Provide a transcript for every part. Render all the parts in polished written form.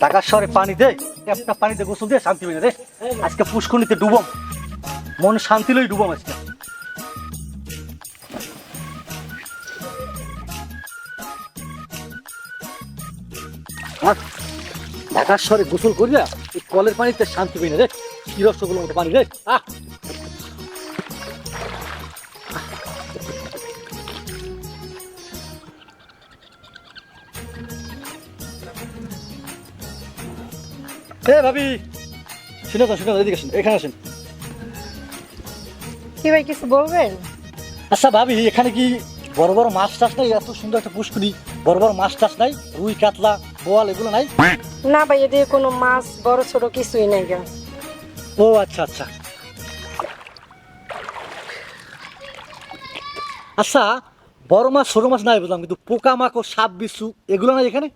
ঢাকার শহরে পানি দে, একটা পানিতে গোসল দিয়ে শান্তি পেয়ে রে। আজকে পুষ্করণীতে ডুবম, মন শান্তি লই ডুবম আজকে। ঢাকার শহরে গোসল করিয়া এই কলের পানিতে শান্তি পেয়ে রে। কি রসগুলো মতো পানি রে। ভাবি শুনে তো শুনে এদিকে আসেন, এখানে আসেন। কি ভাই কিছু বলবেন? আচ্ছা ভাবি, এখানে কি বড় বড় মাছ টাছ নাই? এত সুন্দর একটা পুষ্করি, বড় বড় মাছ টাছ নাই? রুই কাতলা বোয়াল এগুলো নাই? না ভাই, এদিকে কোনো মাছ বড় ছোট কিছুই নাই গা। ও আচ্ছা আচ্ছা আচ্ছা, বড় মাছ ছোট মাছ নাই বুঝলাম, কিন্তু পোকা মাকড় সাপ বিচ্ছু এগুলো নাই এখানে?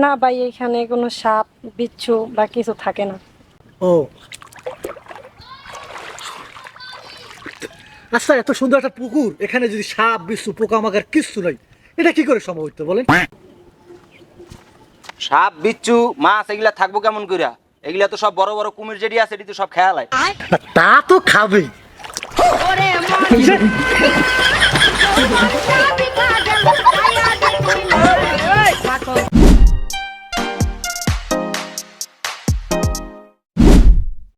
না ভাই, এখানে কোনো সাপ বিচ্ছু বা কিছু থাকে না। ও আচ্ছা, এত সুন্দর একটা পুকুর, এখানে যদি সাপ বিচ্ছু পোকা মাকড় কিচ্ছু নাই, এটা কি করে সম্ভব হইতো বলেন? সাপ বিচ্ছু মাছ এগুলা থাকবো কেমন কইরা? এগুলা তো সব বড় বড় কুমির যেটি আছে এটি তো সব খেয়াল হয়। তা তো খাবেই।